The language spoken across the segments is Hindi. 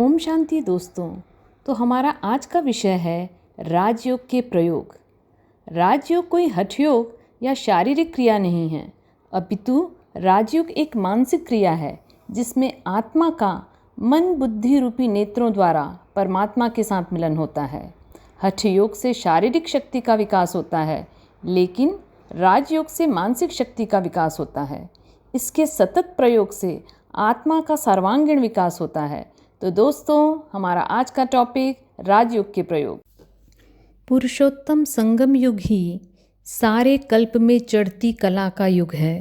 ओम शांति दोस्तों। तो हमारा आज का विषय है राजयोग के प्रयोग। राजयोग कोई हठ योग या शारीरिक क्रिया नहीं है, अपितु राजयोग एक मानसिक क्रिया है जिसमें आत्मा का मन बुद्धि रूपी नेत्रों द्वारा परमात्मा के साथ मिलन होता है। हठ योग से शारीरिक शक्ति का विकास होता है, लेकिन राजयोग से मानसिक शक्ति का विकास होता है। इसके सतत प्रयोग से आत्मा का सर्वांगीण विकास होता है। तो दोस्तों, हमारा आज का टॉपिक राजयोग के प्रयोग। पुरुषोत्तम संगम युग ही सारे कल्प में चढ़ती कला का युग है।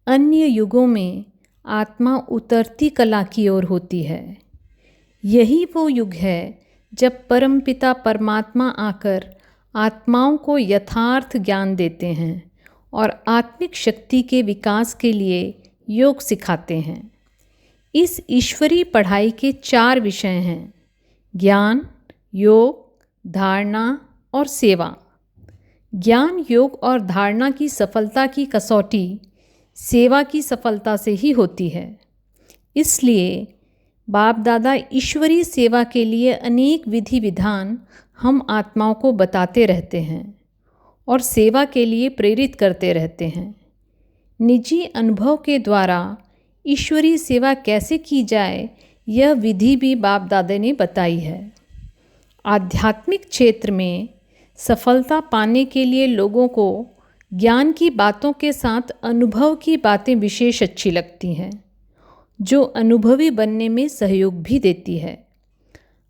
अन्य युगों में आत्मा उतरती कला की ओर होती है। यही वो युग है जब परमपिता परमात्मा आकर आत्माओं को यथार्थ ज्ञान देते हैं और आत्मिक शक्ति के विकास के लिए योग सिखाते हैं। इस ईश्वरीय पढ़ाई के 4 विषय हैं: ज्ञान, योग, धारणा और सेवा। ज्ञान, योग और धारणा की सफलता की कसौटी सेवा की सफलता से ही होती है। इसलिए बाप दादा ईश्वरीय सेवा के लिए अनेक विधि विधान हम आत्माओं को बताते रहते हैं और सेवा के लिए प्रेरित करते रहते हैं। निजी अनुभव के द्वारा ईश्वरीय सेवा कैसे की जाए, यह विधि भी बाप दादा ने बताई है। आध्यात्मिक क्षेत्र में सफलता पाने के लिए लोगों को ज्ञान की बातों के साथ अनुभव की बातें विशेष अच्छी लगती हैं, जो अनुभवी बनने में सहयोग भी देती है।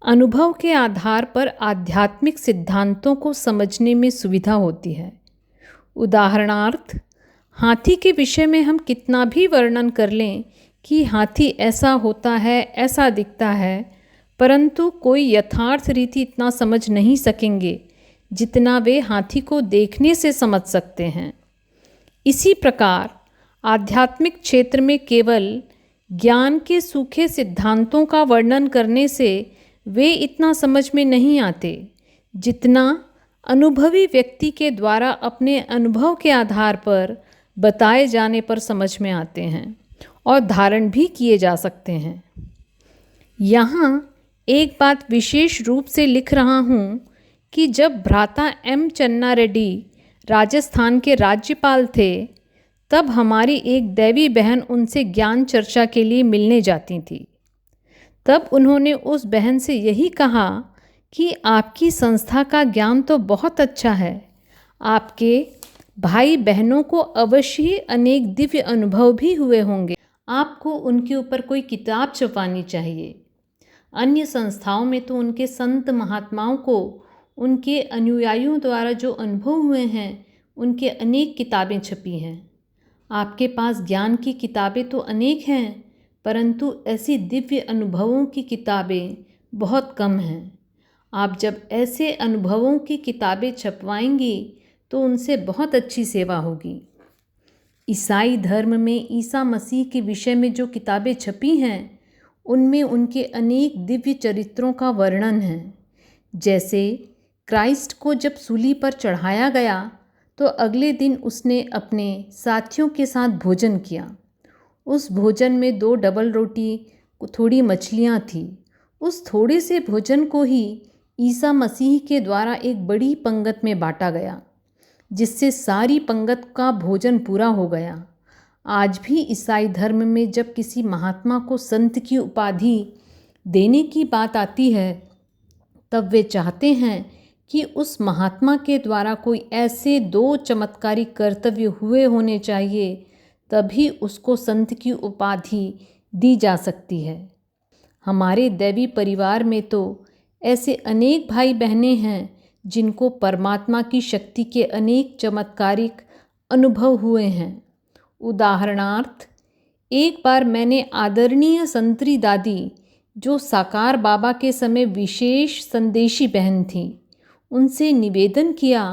अनुभव के आधार पर आध्यात्मिक सिद्धांतों को समझने में सुविधा होती है। उदाहरणार्थ, हाथी के विषय में हम कितना भी वर्णन कर लें कि हाथी ऐसा होता है, ऐसा दिखता है, परंतु कोई यथार्थ रीति इतना समझ नहीं सकेंगे जितना वे हाथी को देखने से समझ सकते हैं। इसी प्रकार आध्यात्मिक क्षेत्र में केवल ज्ञान के सूखे सिद्धांतों का वर्णन करने से वे इतना समझ में नहीं आते जितना अनुभवी व्यक्ति के द्वारा अपने अनुभव के आधार पर बताए जाने पर समझ में आते हैं और धारण भी किए जा सकते हैं। यहाँ एक बात विशेष रूप से लिख रहा हूँ कि जब भ्राता एम चन्ना रेड्डी राजस्थान के राज्यपाल थे, तब हमारी एक दैवी बहन उनसे ज्ञान चर्चा के लिए मिलने जाती थी। तब उन्होंने उस बहन से यही कहा कि आपकी संस्था का ज्ञान तो बहुत अच्छा है, आपके भाई बहनों को अवश्य ही अनेक दिव्य अनुभव भी हुए होंगे, आपको उनके ऊपर कोई किताब छपवानी चाहिए। अन्य संस्थाओं में तो उनके संत महात्माओं को उनके अनुयायियों द्वारा जो अनुभव हुए हैं, उनके अनेक किताबें छपी हैं। आपके पास ज्ञान की किताबें तो अनेक हैं, परंतु ऐसी दिव्य अनुभवों की किताबें बहुत कम हैं। आप जब ऐसे अनुभवों की किताबें छपवाएंगी तो उनसे बहुत अच्छी सेवा होगी। ईसाई धर्म में ईसा मसीह के विषय में जो किताबें छपी हैं, उनमें उनके अनेक दिव्य चरित्रों का वर्णन है। जैसे क्राइस्ट को जब सूली पर चढ़ाया गया तो अगले दिन उसने अपने साथियों के साथ भोजन किया। उस भोजन में 2 डबल रोटी, थोड़ी मछलियाँ थी। उस थोड़े से भोजन को ही ईसा मसीह के द्वारा एक बड़ी पंगत में बांटा गया, जिससे सारी पंगत का भोजन पूरा हो गया। आज भी ईसाई धर्म में जब किसी महात्मा को संत की उपाधि देने की बात आती है, तब वे चाहते हैं कि उस महात्मा के द्वारा कोई ऐसे 2 चमत्कारी कर्तव्य हुए होने चाहिए, तभी उसको संत की उपाधि दी जा सकती है। हमारे दैवी परिवार में तो ऐसे अनेक भाई बहनें हैं जिनको परमात्मा की शक्ति के अनेक चमत्कारिक अनुभव हुए हैं। उदाहरणार्थ, एक बार मैंने आदरणीय संतरी दादी, जो साकार बाबा के समय विशेष संदेशी बहन थी, उनसे निवेदन किया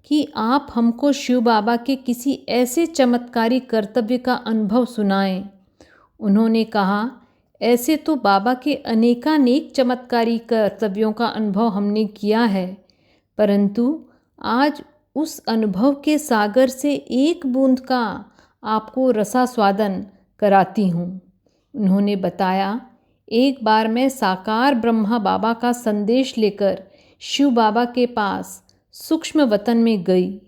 कि आप हमको शिव बाबा के किसी ऐसे चमत्कारी कर्तव्य का अनुभव सुनाएं। उन्होंने कहा, ऐसे तो बाबा के अनेकानेक चमत्कारी कर्तव्यों का अनुभव हमने किया है, परंतु आज उस अनुभव के सागर से एक बूंद का आपको रसास्वादन कराती हूँ। उन्होंने बताया, एक बार मैं साकार ब्रह्मा बाबा का संदेश लेकर शिव बाबा के पास सूक्ष्म वतन में गई।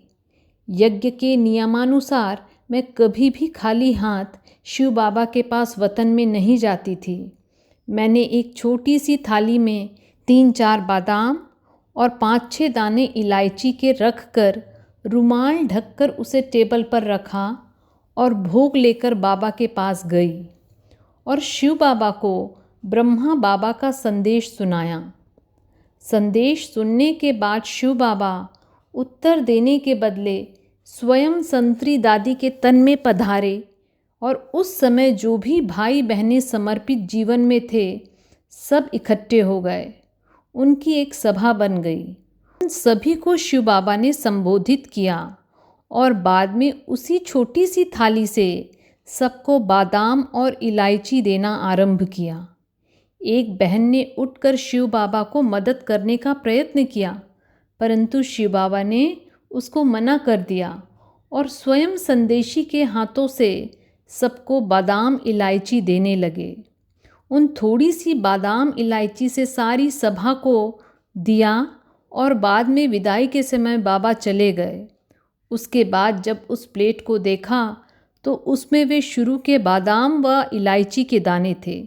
यज्ञ के नियमानुसार मैं कभी भी खाली हाथ शिव बाबा के पास वतन में नहीं जाती थी। मैंने एक छोटी सी थाली में 3-4 बादाम और 5-6 दाने इलायची के रख कर रुमाल ढककर उसे टेबल पर रखा और भोग लेकर बाबा के पास गई और शिव बाबा को ब्रह्मा बाबा का संदेश सुनाया। संदेश सुनने के बाद शिव बाबा उत्तर देने के बदले स्वयं संतरी दादी के तन में पधारे और उस समय जो भी भाई बहनें समर्पित जीवन में थे सब इकट्ठे हो गए। उनकी एक सभा बन गई। उन सभी को शिव बाबा ने संबोधित किया और बाद में उसी छोटी सी थाली से सबको बादाम और इलायची देना आरंभ किया। एक बहन ने उठकर शिव बाबा को मदद करने का प्रयत्न किया, परंतु शिव बाबा ने उसको मना कर दिया और स्वयं संदेशी के हाथों से सबको बादाम इलायची देने लगे। उन थोड़ी सी बादाम इलायची से सारी सभा को दिया और बाद में विदाई के समय बाबा चले गए। उसके बाद जब उस प्लेट को देखा तो उसमें वे शुरू के बादाम व इलायची के दाने थे।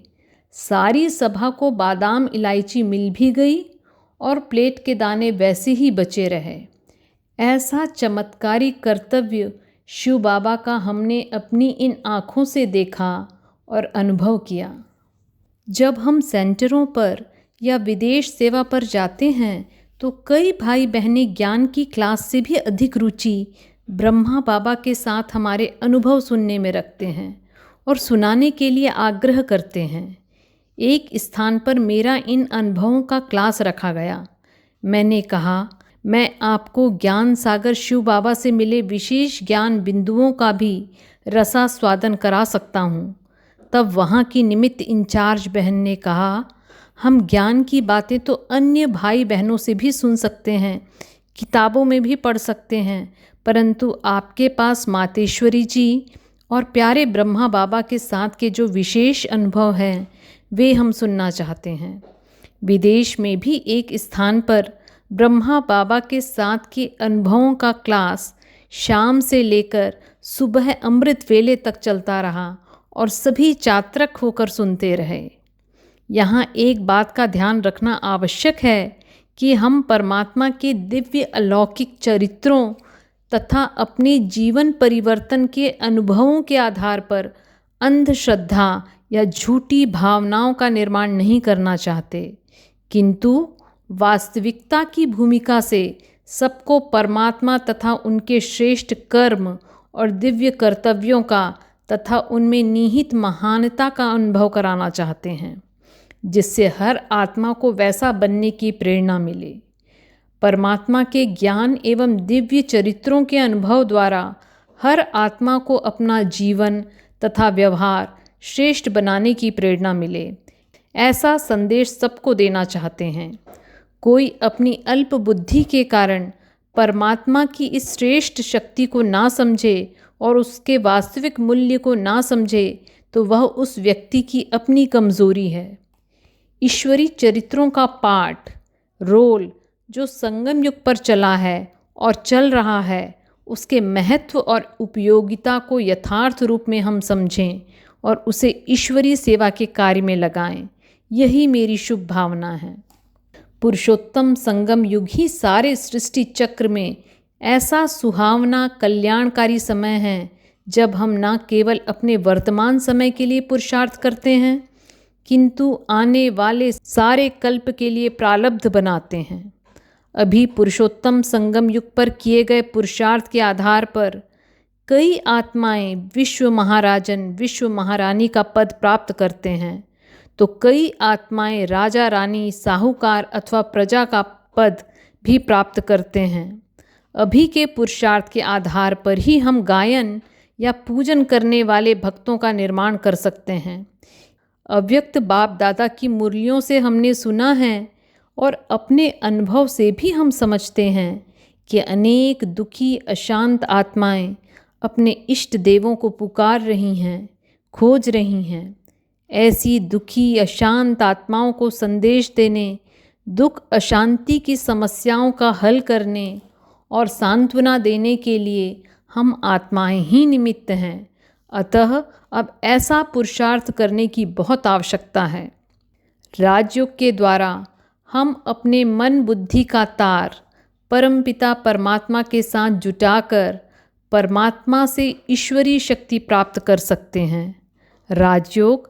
सारी सभा को बादाम इलायची मिल भी गई और प्लेट के दाने वैसे ही बचे रहे। ऐसा चमत्कारी कर्तव्य शिव बाबा का हमने अपनी इन आँखों से देखा और अनुभव किया। जब हम सेंटरों पर या विदेश सेवा पर जाते हैं तो कई भाई बहनें ज्ञान की क्लास से भी अधिक रुचि ब्रह्मा बाबा के साथ हमारे अनुभव सुनने में रखते हैं और सुनाने के लिए आग्रह करते हैं। एक स्थान पर मेरा इन अनुभवों का क्लास रखा गया। मैंने कहा, मैं आपको ज्ञान सागर शिव बाबा से मिले विशेष ज्ञान बिंदुओं का भी रसास्वादन करा सकता हूँ। तब वहाँ की निमित्त इंचार्ज बहन ने कहा, हम ज्ञान की बातें तो अन्य भाई बहनों से भी सुन सकते हैं, किताबों में भी पढ़ सकते हैं, परंतु आपके पास मातेश्वरी जी और प्यारे ब्रह्मा बाबा के साथ के जो विशेष अनुभव हैं वे हम सुनना चाहते हैं। विदेश में भी एक स्थान पर ब्रह्मा बाबा के साथ के अनुभवों का क्लास शाम से लेकर सुबह अमृत वेले तक चलता रहा और सभी चातरक होकर सुनते रहे। यहाँ एक बात का ध्यान रखना आवश्यक है कि हम परमात्मा के दिव्य अलौकिक चरित्रों तथा अपने जीवन परिवर्तन के अनुभवों के आधार पर अंधश्रद्धा या झूठी भावनाओं का निर्माण नहीं करना चाहते, किंतु वास्तविकता की भूमिका से सबको परमात्मा तथा उनके श्रेष्ठ कर्म और दिव्य कर्तव्यों का तथा उनमें निहित महानता का अनुभव कराना चाहते हैं, जिससे हर आत्मा को वैसा बनने की प्रेरणा मिले। परमात्मा के ज्ञान एवं दिव्य चरित्रों के अनुभव द्वारा हर आत्मा को अपना जीवन तथा व्यवहार श्रेष्ठ बनाने की प्रेरणा मिले, ऐसा संदेश सबको देना चाहते हैं। कोई अपनी अल्प बुद्धि के कारण परमात्मा की इस श्रेष्ठ शक्ति को ना समझे और उसके वास्तविक मूल्य को ना समझे तो वह उस व्यक्ति की अपनी कमज़ोरी है। ईश्वरी चरित्रों का पाठ रोल जो संगम युग पर चला है और चल रहा है, उसके महत्व और उपयोगिता को यथार्थ रूप में हम समझें और उसे ईश्वरीय सेवा के कार्य में लगाएं। यही मेरी शुभ भावना है। पुरुषोत्तम संगम युग ही सारे सृष्टि चक्र में ऐसा सुहावना कल्याणकारी समय है जब हम न केवल अपने वर्तमान समय के लिए पुरुषार्थ करते हैं, किंतु आने वाले सारे कल्प के लिए प्रारब्ध बनाते हैं। अभी पुरुषोत्तम संगम युग पर किए गए पुरुषार्थ के आधार पर कई आत्माएं विश्व महाराजन विश्व महारानी का पद प्राप्त करते हैं, तो कई आत्माएं राजा रानी साहूकार अथवा प्रजा का पद भी प्राप्त करते हैं। अभी के पुरुषार्थ के आधार पर ही हम गायन या पूजन करने वाले भक्तों का निर्माण कर सकते हैं। अव्यक्त बाप दादा की मुरलियों से हमने सुना है और अपने अनुभव से भी हम समझते हैं कि अनेक दुखी अशांत आत्माएं अपने इष्ट देवों को पुकार रही हैं, खोज रही हैं। ऐसी दुखी अशांत आत्माओं को संदेश देने, दुख अशांति की समस्याओं का हल करने और सांत्वना देने के लिए हम आत्माएं ही निमित्त हैं। अतः अब ऐसा पुरुषार्थ करने की बहुत आवश्यकता है। राजयोग के द्वारा हम अपने मन बुद्धि का तार परमपिता परमात्मा के साथ जुटाकर परमात्मा से ईश्वरीय शक्ति प्राप्त कर सकते हैं। राजयोग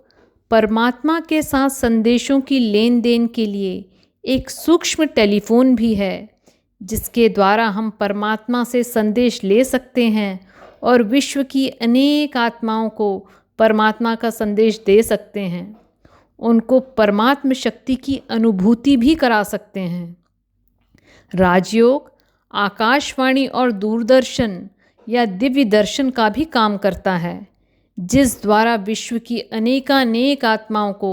परमात्मा के साथ संदेशों की लेन देन के लिए एक सूक्ष्म टेलीफोन भी है, जिसके द्वारा हम परमात्मा से संदेश ले सकते हैं और विश्व की अनेक आत्माओं को परमात्मा का संदेश दे सकते हैं। उनको परमात्म शक्ति की अनुभूति भी करा सकते हैं। राजयोग आकाशवाणी और दूरदर्शन या दिव्य दर्शन का भी काम करता है, जिस द्वारा विश्व की अनेकानेक आत्माओं को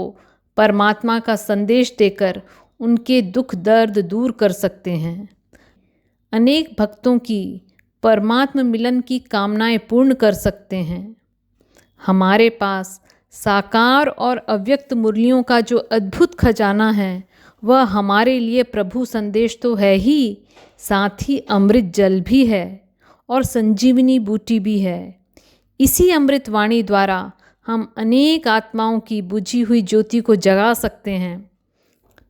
परमात्मा का संदेश देकर उनके दुख दर्द दूर कर सकते हैं। अनेक भक्तों की परमात्म मिलन की कामनाएं पूर्ण कर सकते हैं। हमारे पास साकार और अव्यक्त मुरलियों का जो अद्भुत खजाना है, वह हमारे लिए प्रभु संदेश तो है ही, साथ ही अमृत जल भी है और संजीवनी बूटी भी है। इसी अमृत वाणी द्वारा हम अनेक आत्माओं की बुझी हुई ज्योति को जगा सकते हैं,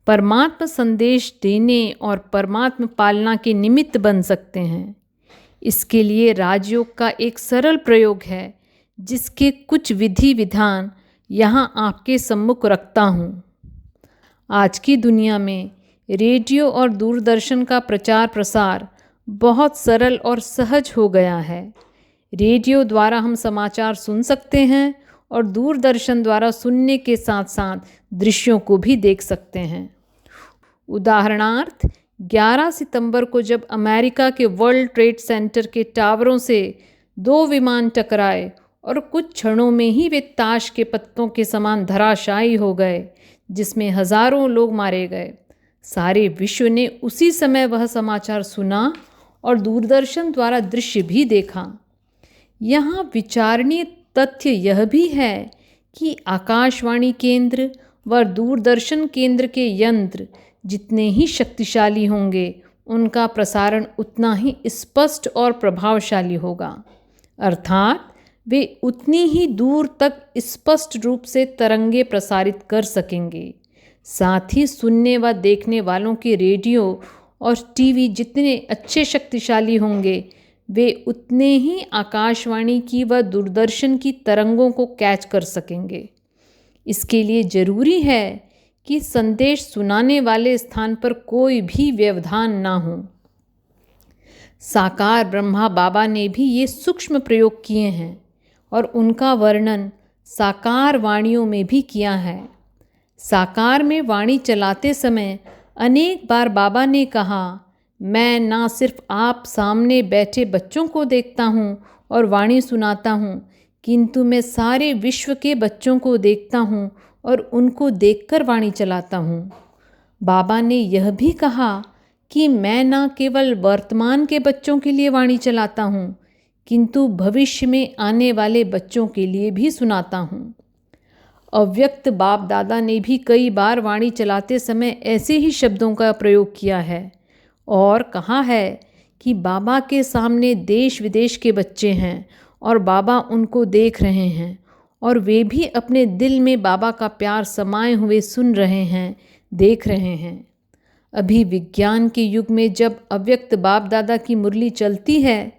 परमात्मा संदेश देने और परमात्मा पालना के निमित्त बन सकते हैं। इसके लिए राजयोग का एक सरल प्रयोग है, जिसके कुछ विधि विधान यहाँ आपके सम्मुख रखता हूँ। आज की दुनिया में रेडियो और दूरदर्शन का प्रचार प्रसार बहुत सरल और सहज हो गया है। रेडियो द्वारा हम समाचार सुन सकते हैं और दूरदर्शन द्वारा सुनने के साथ साथ दृश्यों को भी देख सकते हैं। उदाहरणार्थ 11 सितंबर को जब अमेरिका के वर्ल्ड ट्रेड सेंटर के टावरों से 2 विमान टकराए और कुछ क्षणों में ही वे ताश के पत्तों के समान धराशायी हो गए, जिसमें हजारों लोग मारे गए। सारे विश्व ने उसी समय वह समाचार सुना और दूरदर्शन द्वारा दृश्य भी देखा। यहाँ विचारणीय तथ्य यह भी है कि आकाशवाणी केंद्र व दूरदर्शन केंद्र के यंत्र जितने ही शक्तिशाली होंगे, उनका प्रसारण उतना ही स्पष्ट और प्रभावशाली होगा। अर्थात वे उतनी ही दूर तक स्पष्ट रूप से तरंगे प्रसारित कर सकेंगे। साथ ही सुनने व देखने वालों के रेडियो और टीवी जितने अच्छे शक्तिशाली होंगे, वे उतने ही आकाशवाणी की व दूरदर्शन की तरंगों को कैच कर सकेंगे। इसके लिए जरूरी है कि संदेश सुनाने वाले स्थान पर कोई भी व्यवधान ना हो। साकार ब्रह्मा बाबा ने भी ये सूक्ष्म प्रयोग किए हैं और उनका वर्णन साकार वाणियों में भी किया है। साकार में वाणी चलाते समय अनेक बार बाबा ने कहा, मैं ना सिर्फ आप सामने बैठे बच्चों को देखता हूँ और वाणी सुनाता हूँ, किंतु मैं सारे विश्व के बच्चों को देखता हूँ और उनको देखकर वाणी चलाता हूँ। बाबा ने यह भी कहा कि मैं न केवल वर्तमान के बच्चों के लिए वाणी चलाता हूँ, किंतु भविष्य में आने वाले बच्चों के लिए भी सुनाता हूँ। अव्यक्त बाप दादा ने भी कई बार वाणी चलाते समय ऐसे ही शब्दों का प्रयोग किया है और कहा है कि बाबा के सामने देश विदेश के बच्चे हैं और बाबा उनको देख रहे हैं और वे भी अपने दिल में बाबा का प्यार समाये हुए सुन रहे हैं, देख रहे हैं। अभी विज्ञान के युग में जब अव्यक्त बाप दादा की मुरली चलती है,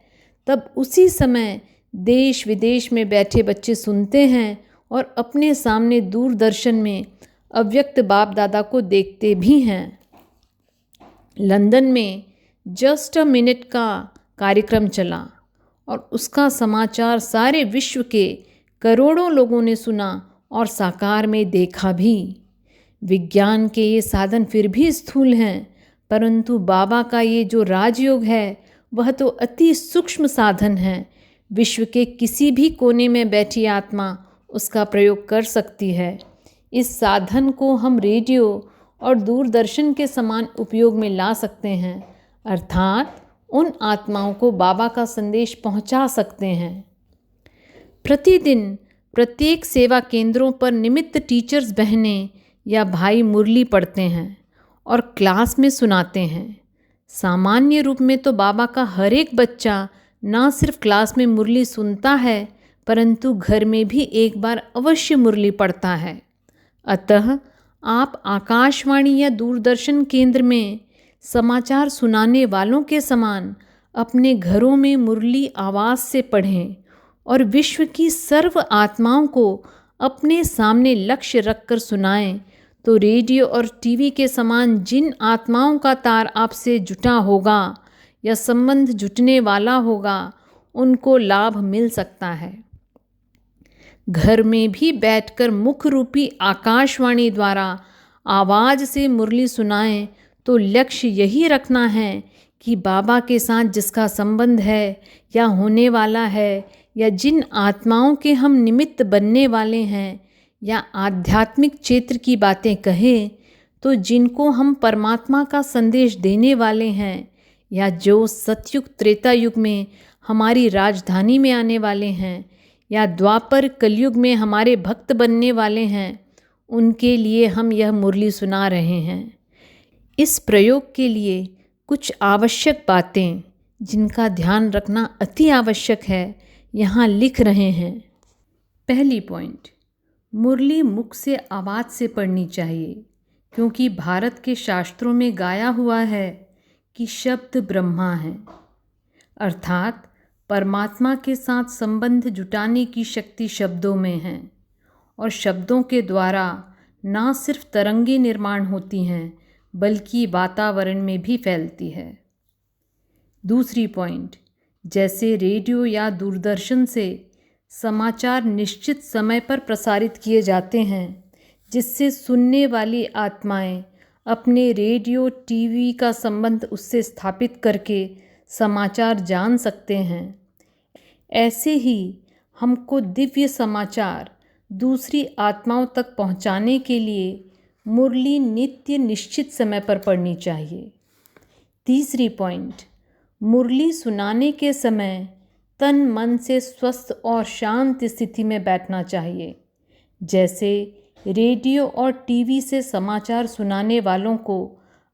तब उसी समय देश विदेश में बैठे बच्चे सुनते हैं और अपने सामने दूरदर्शन में अव्यक्त बाप दादा को देखते भी हैं। लंदन में जस्ट अ मिनट का कार्यक्रम चला और उसका समाचार सारे विश्व के करोड़ों लोगों ने सुना और साकार में देखा भी। विज्ञान के ये साधन फिर भी स्थूल हैं, परंतु बाबा का ये जो राजयोग है वह तो अति सूक्ष्म साधन है। विश्व के किसी भी कोने में बैठी आत्मा उसका प्रयोग कर सकती है। इस साधन को हम रेडियो और दूरदर्शन के समान उपयोग में ला सकते हैं, अर्थात उन आत्माओं को बाबा का संदेश पहुंचा सकते हैं। प्रतिदिन प्रत्येक सेवा केंद्रों पर निमित्त टीचर्स बहनें या भाई मुरली पढ़ते हैं और क्लास में सुनाते हैं। सामान्य रूप में तो बाबा का हर एक बच्चा ना सिर्फ क्लास में मुरली सुनता है परंतु घर में भी एक बार अवश्य मुरली पढ़ता है। अतः आप आकाशवाणी या दूरदर्शन केंद्र में समाचार सुनाने वालों के समान अपने घरों में मुरली आवाज़ से पढ़ें और विश्व की सर्व आत्माओं को अपने सामने लक्ष्य रखकर सुनाएं, तो रेडियो और टीवी के समान जिन आत्माओं का तार आपसे जुटा होगा या संबंध जुटने वाला होगा उनको लाभ मिल सकता है। घर में भी बैठकर मुख रूपी आकाशवाणी द्वारा आवाज़ से मुरली सुनाएं तो लक्ष्य यही रखना है कि बाबा के साथ जिसका संबंध है या होने वाला है या जिन आत्माओं के हम निमित्त बनने वाले हैं या आध्यात्मिक क्षेत्र की बातें कहें तो जिनको हम परमात्मा का संदेश देने वाले हैं या जो सतयुग त्रेता युग में हमारी राजधानी में आने वाले हैं या द्वापर कलयुग में हमारे भक्त बनने वाले हैं, उनके लिए हम यह मुरली सुना रहे हैं। इस प्रयोग के लिए कुछ आवश्यक बातें जिनका ध्यान रखना अति आवश्यक है यहाँ लिख रहे हैं। पहली पॉइंट, मुरली मुख से आवाज़ से पढ़नी चाहिए क्योंकि भारत के शास्त्रों में गाया हुआ है कि शब्द ब्रह्मा है, अर्थात परमात्मा के साथ संबंध जुटाने की शक्ति शब्दों में है और शब्दों के द्वारा ना सिर्फ तरंगे निर्माण होती हैं बल्कि वातावरण में भी फैलती है। दूसरी पॉइंट, जैसे रेडियो या दूरदर्शन से समाचार निश्चित समय पर प्रसारित किए जाते हैं जिससे सुनने वाली आत्माएं अपने रेडियो टीवी का संबंध उससे स्थापित करके समाचार जान सकते हैं, ऐसे ही हमको दिव्य समाचार दूसरी आत्माओं तक पहुंचाने के लिए मुरली नित्य निश्चित समय पर पढ़नी चाहिए। तीसरी पॉइंट, मुरली सुनाने के समय तन मन से स्वस्थ और शांत स्थिति में बैठना चाहिए। जैसे रेडियो और टीवी से समाचार सुनाने वालों को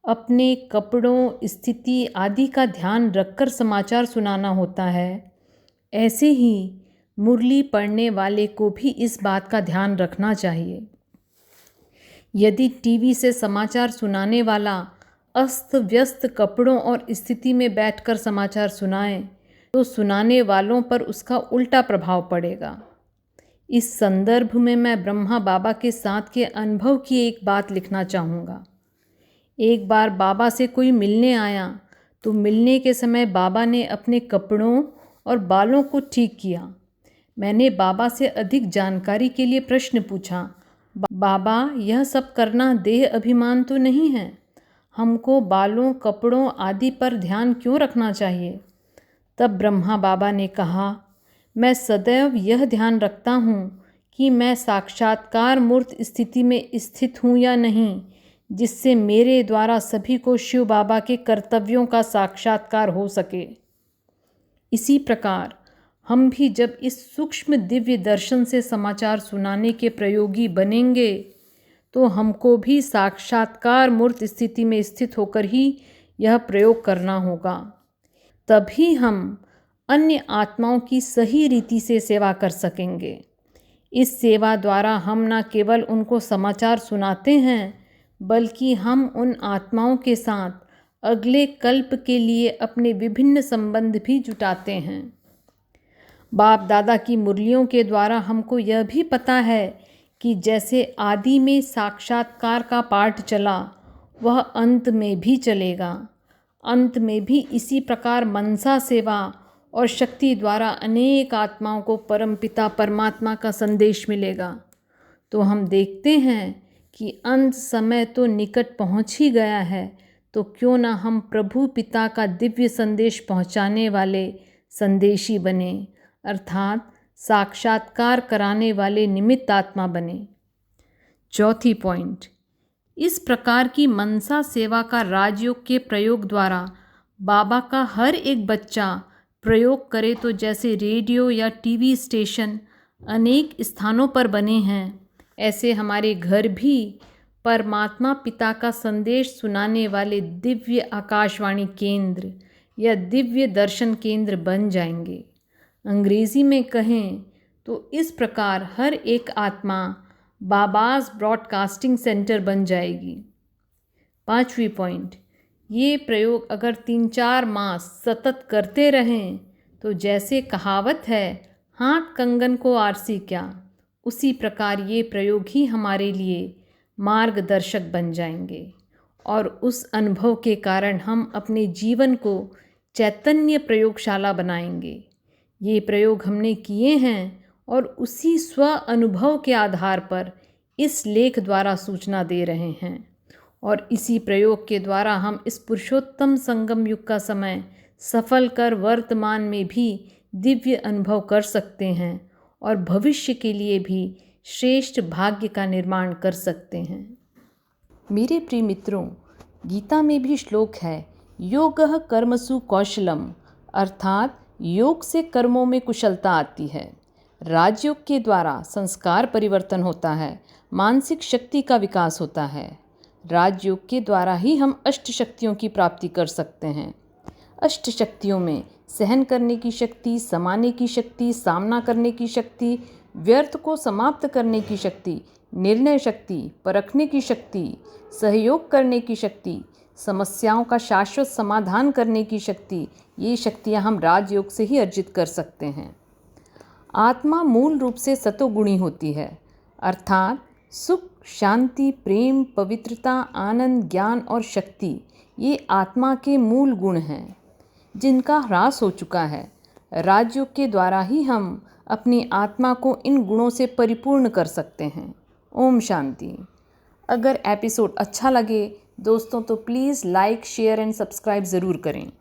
अपने कपड़ों, स्थिति आदि का ध्यान रखकर समाचार सुनाना होता है, ऐसे ही मुरली पढ़ने वाले को भी इस बात का ध्यान रखना चाहिए। यदि टीवी से समाचार सुनाने वाला अस्त व्यस्त कपड़ों और स्थिति में बैठकर समाचार सुनाए तो सुनाने वालों पर उसका उल्टा प्रभाव पड़ेगा। इस संदर्भ में मैं ब्रह्मा बाबा के साथ के अनुभव की एक बात लिखना चाहूँगा। एक बार बाबा से कोई मिलने आया तो मिलने के समय बाबा ने अपने कपड़ों और बालों को ठीक किया। मैंने बाबा से अधिक जानकारी के लिए प्रश्न पूछा, बाबा यह सब करना देह अभिमान तो नहीं है? हमको बालों, कपड़ों आदि पर ध्यान क्यों रखना चाहिए? तब ब्रह्मा बाबा ने कहा, मैं सदैव यह ध्यान रखता हूँ कि मैं साक्षात्कार मूर्त स्थिति में स्थित हूँ या नहीं, जिससे मेरे द्वारा सभी को शिव बाबा के कर्तव्यों का साक्षात्कार हो सके। इसी प्रकार हम भी जब इस सूक्ष्म दिव्य दर्शन से समाचार सुनाने के प्रयोगी बनेंगे तो हमको भी साक्षात्कार मूर्त स्थिति में स्थित होकर ही यह प्रयोग करना होगा। तभी हम अन्य आत्माओं की सही रीति से सेवा कर सकेंगे। इस सेवा द्वारा हम न केवल उनको समाचार सुनाते हैं बल्कि हम उन आत्माओं के साथ अगले कल्प के लिए अपने विभिन्न संबंध भी जुटाते हैं। बाप दादा की मुरलियों के द्वारा हमको यह भी पता है कि जैसे आदि में साक्षात्कार का पाठ चला वह अंत में भी चलेगा। अंत में भी इसी प्रकार मनसा सेवा और शक्ति द्वारा अनेक आत्माओं को परमपिता परमात्मा का संदेश मिलेगा। तो हम देखते हैं कि अंत समय तो निकट पहुंच ही गया है, तो क्यों ना हम प्रभु पिता का दिव्य संदेश पहुंचाने वाले संदेशी बने, अर्थात साक्षात्कार कराने वाले निमित्त आत्मा बने। चौथी पॉइंट, इस प्रकार की मनसा सेवा का राजयोग के प्रयोग द्वारा बाबा का हर एक बच्चा प्रयोग करे तो जैसे रेडियो या टीवी स्टेशन अनेक स्थानों पर बने हैं। ऐसे हमारे घर भी परमात्मा पिता का संदेश सुनाने वाले दिव्य आकाशवाणी केंद्र या दिव्य दर्शन केंद्र बन जाएंगे। अंग्रेजी में कहें तो इस प्रकार हर एक आत्मा बाबाज ब्रॉडकास्टिंग सेंटर बन जाएगी। 5वीं पॉइंट, ये प्रयोग अगर 3-4 मास सतत करते रहें तो जैसे कहावत है, हाथ कंगन को आरसी क्या, उसी प्रकार ये प्रयोग ही हमारे लिए मार्गदर्शक बन जाएंगे और उस अनुभव के कारण हम अपने जीवन को चैतन्य प्रयोगशाला बनाएंगे। ये प्रयोग हमने किए हैं और उसी स्व अनुभव के आधार पर इस लेख द्वारा सूचना दे रहे हैं और इसी प्रयोग के द्वारा हम इस पुरुषोत्तम संगम युग का समय सफल कर वर्तमान में भी दिव्य अनुभव कर सकते हैं और भविष्य के लिए भी श्रेष्ठ भाग्य का निर्माण कर सकते हैं। मेरे प्रिय मित्रों, गीता में भी श्लोक है, योगः कर्मसु कौशलम, अर्थात योग से कर्मों में कुशलता आती है। राजयोग के द्वारा संस्कार परिवर्तन होता है, मानसिक शक्ति का विकास होता है। राजयोग के द्वारा ही हम अष्ट शक्तियों की प्राप्ति कर सकते हैं। अष्ट शक्तियों में सहन करने की शक्ति, समाने की शक्ति, सामना करने की शक्ति, व्यर्थ को समाप्त करने की शक्ति, निर्णय शक्ति, परखने की शक्ति, सहयोग करने की शक्ति, समस्याओं का शाश्वत समाधान करने की शक्ति, ये शक्तियाँ हम राजयोग से ही अर्जित कर सकते हैं। आत्मा मूल रूप से सतोगुणी होती है, अर्थात सुख, शांति, प्रेम, पवित्रता, आनंद, ज्ञान और शक्ति ये आत्मा के मूल गुण हैं जिनका ह्रास हो चुका है। राजयोग के द्वारा ही हम अपनी आत्मा को इन गुणों से परिपूर्ण कर सकते हैं। ओम शांति। अगर एपिसोड अच्छा लगे दोस्तों तो please like, share and subscribe ज़रूर करें।